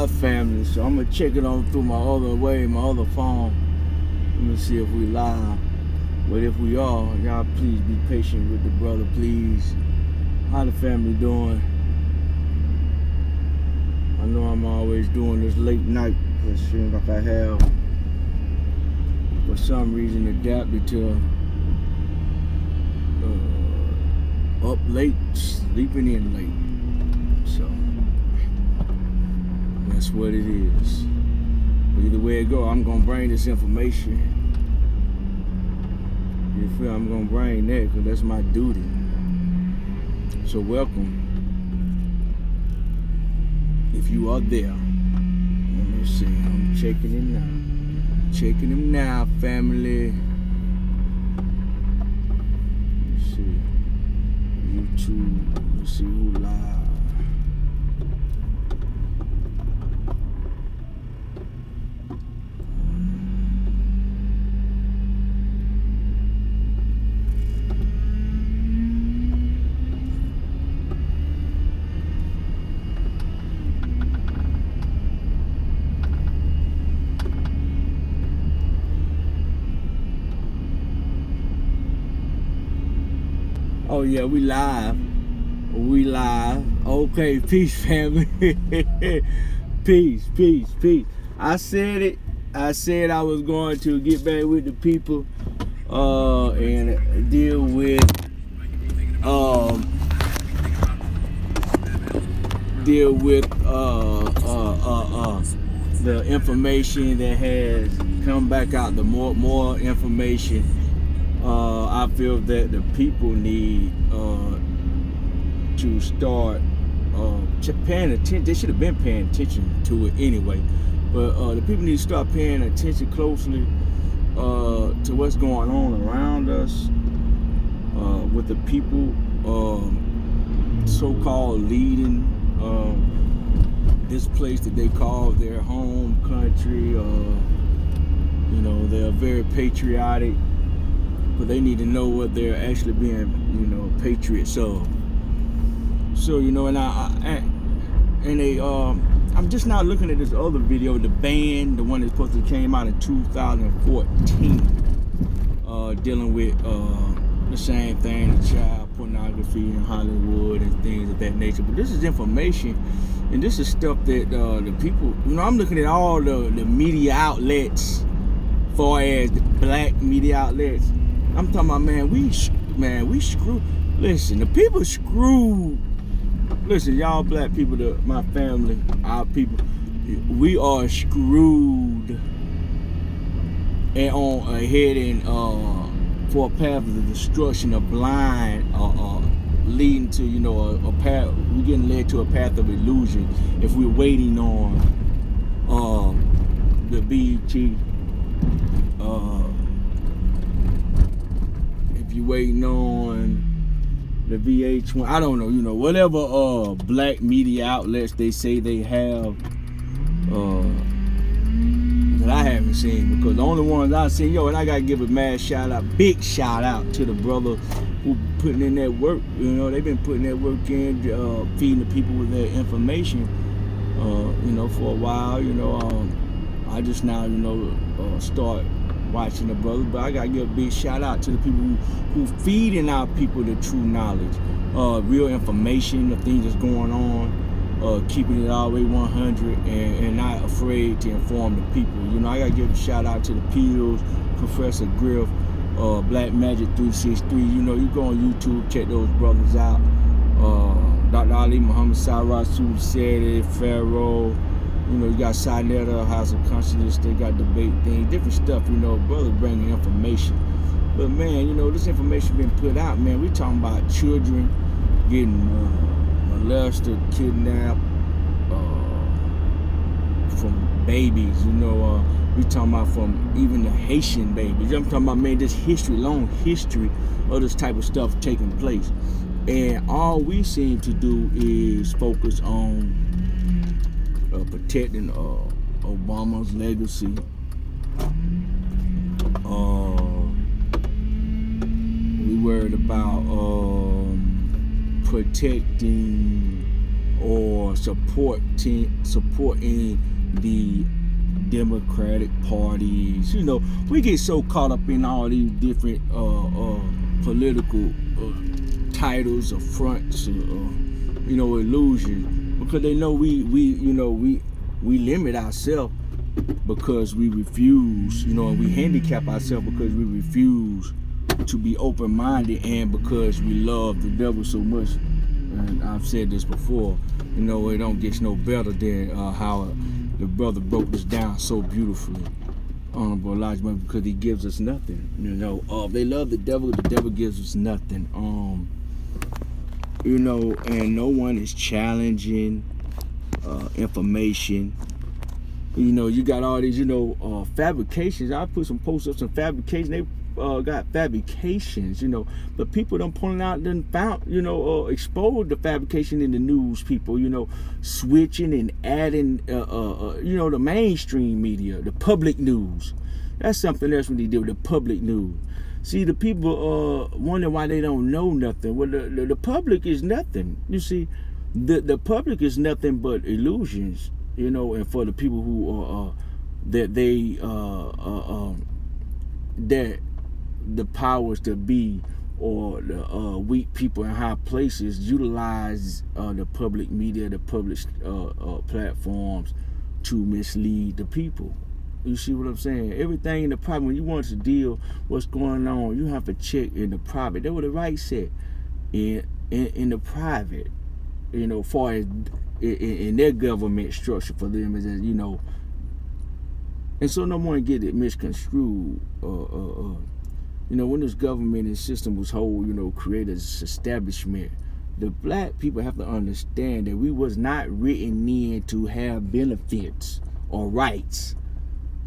family. So I'm gonna check it on through my other phone. Let me see if we live. But if we are, y'all please be patient with the brother, please. How the family doing? I know I'm always doing this late night. It seems like I have, for some reason, adapted to up late, sleeping in late. So that's what it is. But either way it go, I'm gonna bring this information. You feel? I'm gonna bring that because that's my duty. So welcome. If you are there, let me see. I'm checking him now. Checking him now, family. Let's see. YouTube. Let's see who live. Oh yeah, we live. We live. Okay, peace, family. Peace. I said it. I said I was going to get back with the people and deal with the information that has come back out. The more information. I feel that the people need to start paying attention. They should have been paying attention to it anyway, but the people need to start paying attention closely to what's going on around us with the people so-called leading this place that they call their home country. You know, they're very patriotic. But they need to know what they're actually being, patriots of. So, and I'm just now looking at this other video, the band, the one that supposed to came out in 2014, dealing with the same thing, the child pornography in Hollywood and things of that nature. But this is information, and this is stuff that the people, I'm looking at all the media outlets, far as the black media outlets. I'm talking about, we screwed. Listen, the people screwed. Listen, y'all black people, my family, our people, we are screwed and on heading for a path of the destruction, a blind, leading to, a path. We're getting led to a path of illusion if we're waiting on the BET. You waiting on the VH1, I don't know, whatever black media outlets they say they have that I haven't seen, because the only ones I've seen, and I gotta give a mad shout out, big shout out to the brother who putting in that work. They've been putting that work in, feeding the people with their information, for a while. I just now, start watching the brother, but I gotta give a big shout out to the people who feeding our people the true knowledge, real information, the things that's going on, keeping it all the way 100 and not afraid to inform the people. I gotta give a shout out to the Pills, Professor Griff, Black Magic 363. You go on YouTube, check those brothers out. Dr. Ali Muhammad Cyrus, Sudi, Pharaoh. You got Sinetta, House of Consciousness, they got debate things, different stuff, brother bringing information. But man, this information been put out, man. We talking about children getting molested, kidnapped, from babies, we talking about from even the Haitian babies. I'm talking about, man, this long history of this type of stuff taking place. And all we seem to do is focus on protecting Obama's legacy. We worried about protecting or supporting the Democratic parties. You know, we get so caught up in all these different political titles or fronts, illusion, because they know we limit ourselves because we refuse, and we handicap ourselves because we refuse to be open-minded, and because we love the devil so much. And I've said this before, it don't get no better than how the brother broke this down so beautifully, Honorable Elijah, because he gives us nothing. They love the devil gives us nothing. And no one is challenging information. You got all these, fabrications. I put some posts up, some fabrications. They got fabrications, but people don't point out, exposed the fabrication in the news. People, switching and adding, the mainstream media, the public news. That's something else when they do the public news. See, the people wonder why they don't know nothing. Well, the public is nothing. You see, the public is nothing but illusions. And for the people who that the powers to be, or the weak people in high places, utilize the public media, the public platforms to mislead the people. You see what I'm saying? Everything in the private, when you want to deal what's going on, you have to check in the private. That's what the right said. In the private, far as in their government structure for them, is as and so no one get it misconstrued. When this government and system was whole, created this establishment, the black people have to understand that we was not written in to have benefits or rights.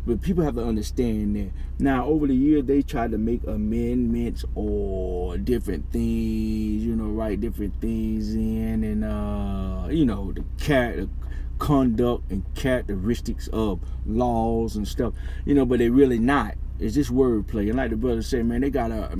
But people have to understand that. Now, over the years, they tried to make amendments or different things, write different things in, and the character, conduct, and characteristics of laws and stuff, but they really not. It's just wordplay. And like the brother said, man, they got I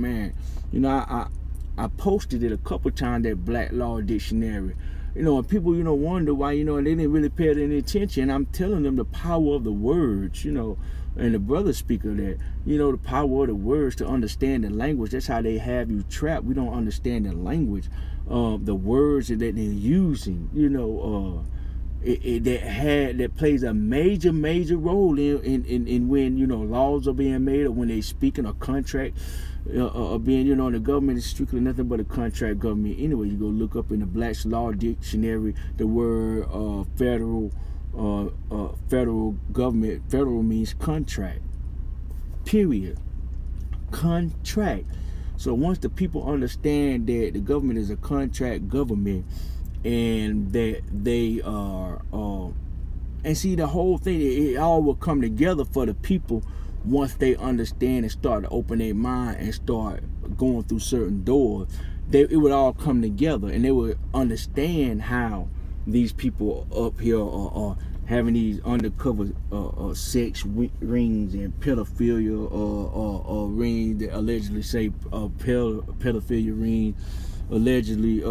posted it a couple times, that Black Law Dictionary. And people, wonder why, and they didn't really pay any attention. I'm telling them the power of the words, and the brother speaker that, the power of the words to understand the language. That's how they have you trapped. We don't understand the language, the words that they're using, that plays a major role in when, laws are being made, or when they speaking a contract, being, the government is strictly nothing but a contract government. Anyway, you go look up in the Black's Law Dictionary the word federal government. Federal means contract, period. Contract. So once the people understand that the government is a contract government, and that they are and see, the whole thing, it all will come together for the people once they understand and start to open their mind and start going through certain doors. It would all come together, and they would understand how these people up here are having these undercover sex rings and pedophilia rings that allegedly say pedophilia rings, allegedly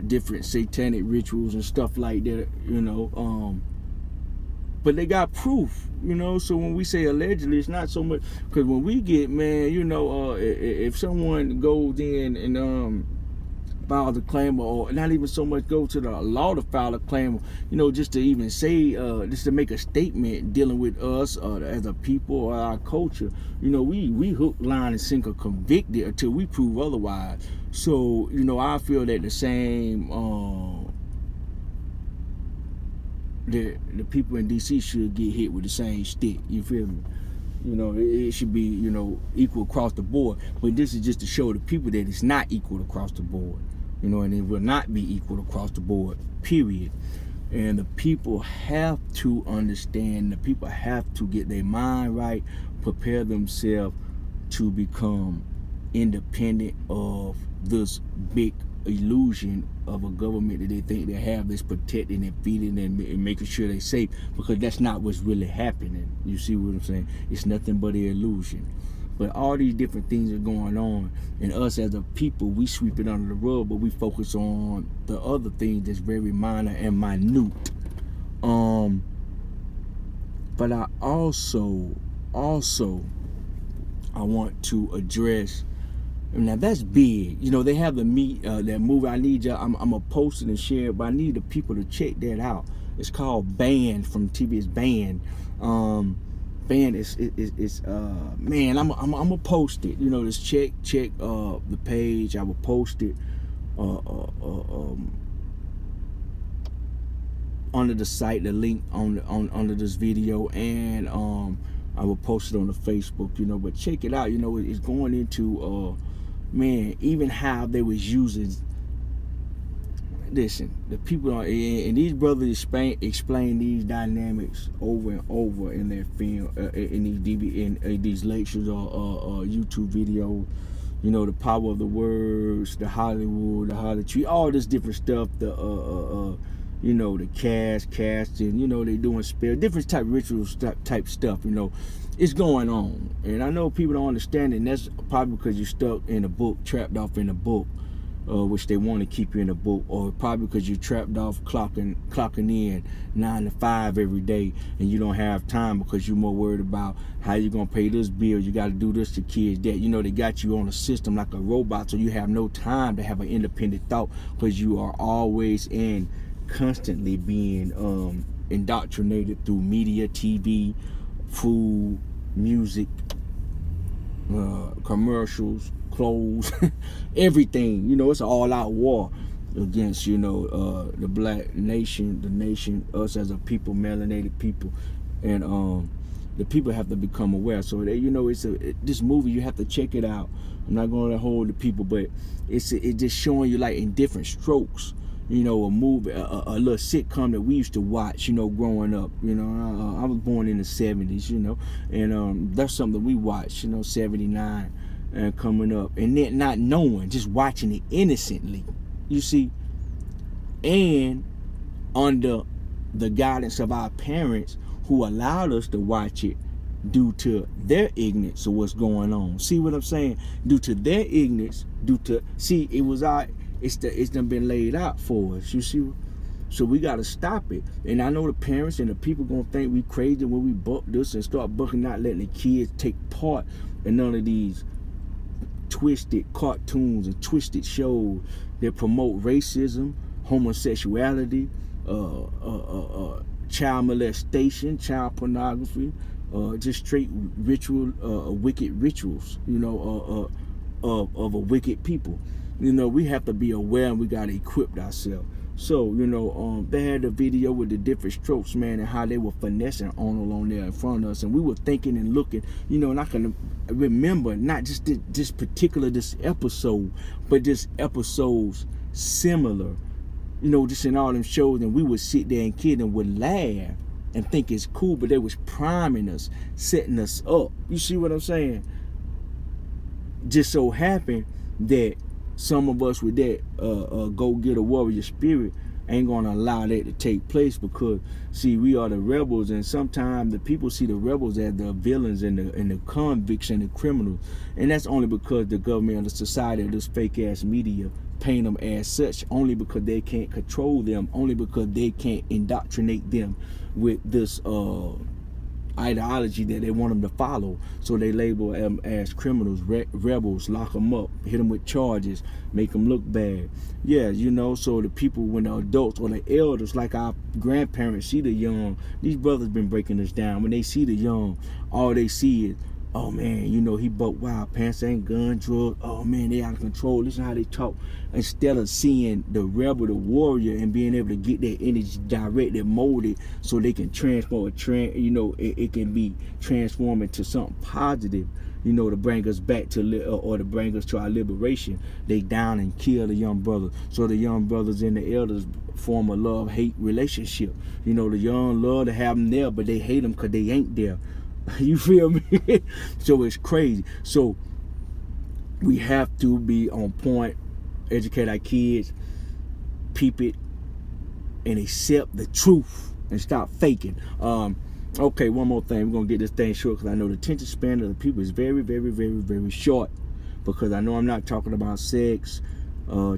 different satanic rituals and stuff like that, but they got proof, so when we say allegedly, it's not so much, because when we get, man, if someone goes in and files a claim, or not even so much go to the law to file a claim, just to even say, just to make a statement dealing with us as a people or our culture, we hook, line, and sinker convicted until we prove otherwise. So, I feel that the same, the people in DC should get hit with the same stick. You feel me? It should be, equal across the board. But this is just to show the people that it's not equal across the board. And it will not be equal across the board, period. And the people have to understand, the people have to get their mind right, prepare themselves to become independent of this big illusion of a government that they think they have, that's protecting and feeding and making sure they're safe, because that's not what's really happening. You see what I'm saying? It's nothing but an illusion. But all these different things are going on, and us as a people, we sweep it under the rug, but we focus on the other things that's very minor and minute. But I also I want to address. Now that's big. You know, they have that movie. I need y'all. I'm gonna post it and share it, but I need the people to check that out. It's called Banned from TV. It's Banned. Banned is man. I'm gonna post it. You know, just check the page. I will post it under the site, the link under this video, and I will post it on the Facebook. You know, but check it out. You know, it's going into man, even how they was using. Listen, the people and these brothers explain these dynamics over and over in their film, in these lectures or YouTube videos. You know, the power of the words, the Hollywood, the Hollywood tree, all this different stuff. The you know, the casting. You know, they doing spell, different type ritual type stuff. You know, it's going on, and I know people don't understand it, and that's probably because you're stuck in a book, trapped off in a book, which they want to keep you in a book, or probably because you're trapped off clocking in 9 to 5 every day, and you don't have time because you're more worried about how you're gonna pay this bill. You got to do this to kids. That, you know, they got you on a system like a robot, so you have no time to have an independent thought because you are always constantly being indoctrinated through media, TV, food, music, commercials, clothes, everything. You know, it's an all-out war against, you know, the black nation, the nation, us as a people, melanated people, and the people have to become aware. So they, you know, this movie, you have to check it out. I'm not going to hold the people, but it's just showing you like in different strokes. You know, a movie, a little sitcom that we used to watch, you know, growing up. You know, I was born in the 70s, you know, and that's something we watched, you know, 79 and coming up. And then not knowing, just watching it innocently, you see, and under the guidance of our parents who allowed us to watch it due to their ignorance of what's going on. See what I'm saying? Due to their ignorance, it was our... It's done been laid out for us, you see. So we got to stop it. And I know the parents and the people gonna think we crazy when we buck this and start bucking, not letting the kids take part in none of these twisted cartoons and twisted shows that promote racism, homosexuality, child molestation, child pornography, just straight wicked rituals, you know, of a wicked people. You know, we have to be aware, and we got to equip ourselves. So, you know, they had a video with the different strokes, man, and how they were finessing Arnold on there in front of us. And we were thinking and looking, you know, and I can remember not just this episode, but just episodes similar, you know, just in all them shows. And we would sit there and kid and would laugh and think it's cool, but they was priming us, setting us up. You see what I'm saying? Just so happened that some of us with that go-getter warrior spirit ain't gonna allow that to take place, because see, we are the rebels, and sometimes the people see the rebels as the villains and the convicts and the criminals, and that's only because the government and the society of this fake ass media paint them as such, only because they can't control them, only because they can't indoctrinate them with this ideology that they want them to follow. So they label them as criminals, rebels, lock them up, hit them with charges, make them look bad. Yeah, you know, so the people, when the adults or the elders, like our grandparents, see the young, these brothers been breaking us down. When they see the young, all they see is, oh man, you know, he buck wild, pants ain't gun, drugs, oh man, they out of control, listen how they talk. Instead of seeing the rebel, the warrior, and being able to get their energy directed, molded, so they can transform, you know, it can be transformed into something positive, you know, to bring us back to, or to bring us to our liberation. They down and kill the young brother. So the young brothers and the elders form a love-hate relationship. You know, the young love to have them there, but they hate them because they ain't there. You feel me? So it's crazy. So we have to be on point, educate our kids, peep it, and accept the truth and stop faking. Okay, one more thing. We're gonna get this thing short because I know the attention span of the people is very, very, very, very short. Because I know I'm not talking about sex,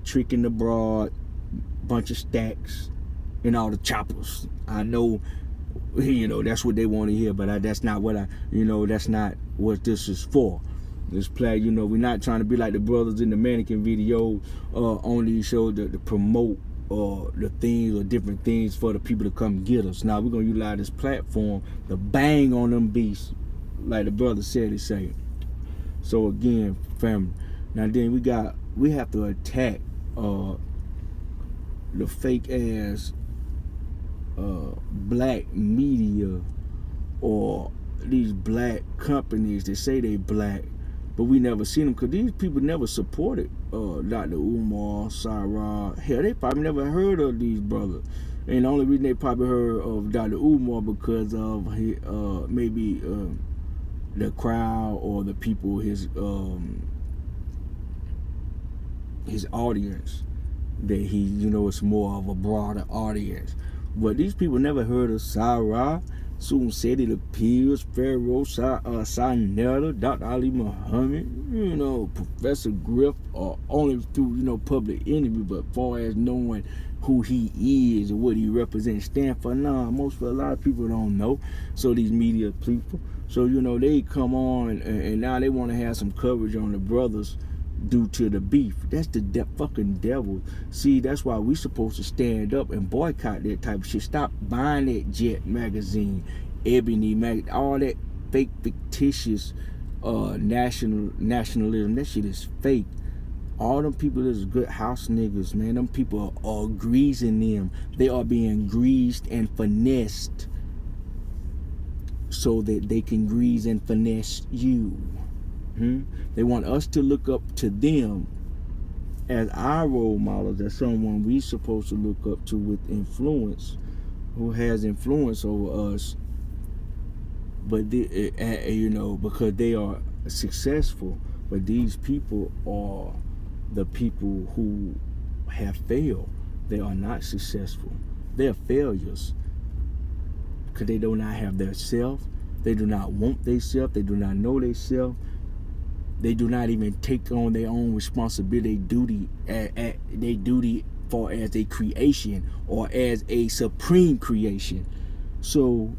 tricking the broad, bunch of stacks, and all the choppers. I know, that's what they want to hear, but that's not what that's not what this is for. This play, we're not trying to be like the brothers in the mannequin video on these shows to promote the things or different things for the people to come get us. Now we're gonna utilize this platform to bang on them beasts, like the brother said he say. So again, family. Now then we have to attack the fake ass black media or these black companies that say they black, but we never seen them because these people never supported Dr. Umar, Sarah. Hell, they probably never heard of these brothers. And the only reason they probably heard of Dr. Umar because of maybe the crowd or the people, his audience, that he, it's more of a broader audience. But these people never heard of Sarah, Soon Said It Appears, Pharaoh, Sinetta, Dr. Ali Muhammad, Professor Griff, only through, Public Enemy, but far as knowing who he is and what he represents, stand for, a lot of people don't know. So these media people, so, they come on and now they want to have some coverage on the brothers due to the beef. That's the fucking devil. See, that's why we supposed to stand up and boycott that type of shit. Stop buying that Jet magazine, Ebony magazine, all that fake, fictitious nationalism. That shit is fake. All them people is good house niggas, man. Them people are greasing them. They are being greased and finessed so that they can grease and finesse you. They want us to look up to them as our role models, as someone we supposed to look up to with influence, who has influence over us. But because they are successful. But these people are the people who have failed. They are not successful. They are failures because they do not have their self. They do not want their self. They do not know their self. They do not even take on their own responsibility, duty for as a creation or as a supreme creation. So,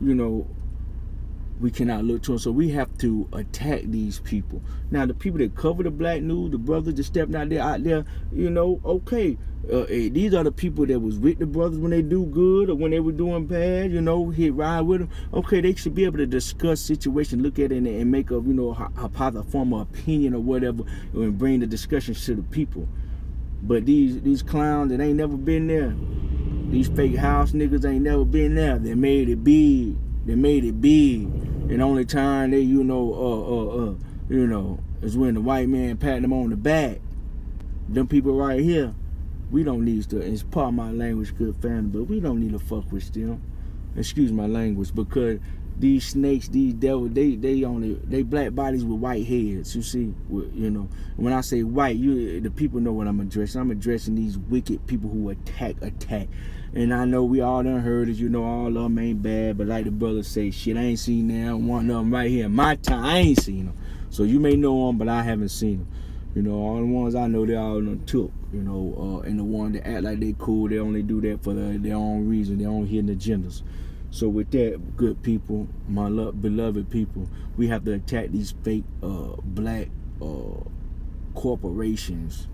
we cannot look to them. So we have to attack these people. Now, the people that cover the black news, the brothers that stepped out there, okay. These are the people that was with the brothers when they do good or when they were doing bad, hit ride with them. Okay, they should be able to discuss situation, look at it and make a, a positive form of opinion or whatever, and bring the discussions to the people. But these clowns that ain't never been there, these fake house niggas ain't never been there. They made it big. And the only time they, is when the white man patting them on the back. Them people right here, we don't need to, it's part of my language, good family, but we don't need to fuck with them. Excuse my language, because these snakes, these devils, they black bodies with white heads, you see, When I say white, the people know what I'm addressing. I'm addressing these wicked people who attack. And I know we all done heard it, all of them ain't bad, but like the brothers say, shit, I ain't seen them. One of them right here in my time, I ain't seen them. So you may know them, but I haven't seen them. All the ones I know, they all done took, and the ones that act like they cool, they only do that for their own reason, their own hidden agendas. So with that, good people, my beloved people, we have to attack these fake black corporations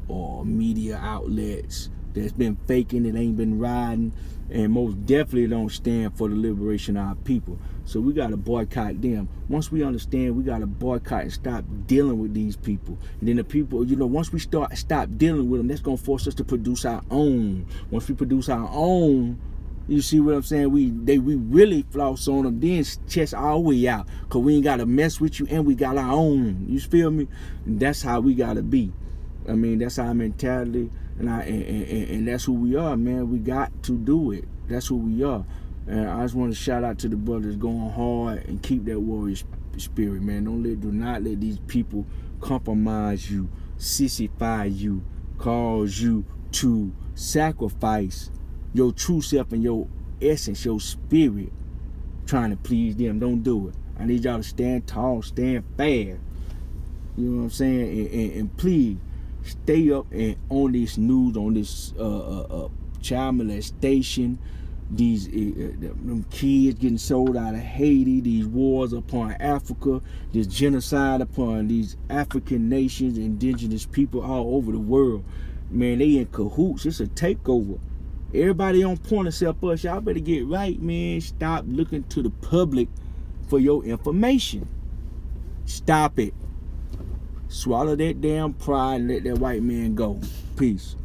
or media outlets that's been faking, it ain't been riding, and most definitely don't stand for the liberation of our people. So we got to boycott them. Once we understand, we got to boycott and stop dealing with these people. And then the people, once we stop dealing with them, that's going to force us to produce our own. Once we produce our own, you see what I'm saying? We really floss on them, then chest our way out, because we ain't got to mess with you, and we got our own. You feel me? And that's how we got to be. I mean, that's our mentality, and that's who we are, man. We got to do it. That's who we are. And I just want to shout out to the brothers going hard and keep that warrior spirit, man. Do not let these people compromise you, sissify you, cause you to sacrifice your true self and your essence, your spirit, trying to please them. Don't do it. I need y'all to stand tall, stand fast. You know what I'm saying? And please stay up and on this news, on this child molestation, these them kids getting sold out of Haiti, these wars upon Africa, this genocide upon these African nations, indigenous people all over the world. Man, they in cahoots. It's a takeover. Everybody on point except us. Y'all better get right, man. Stop looking to the public for your information. Stop it. Swallow that damn pride and let that white man go. Peace.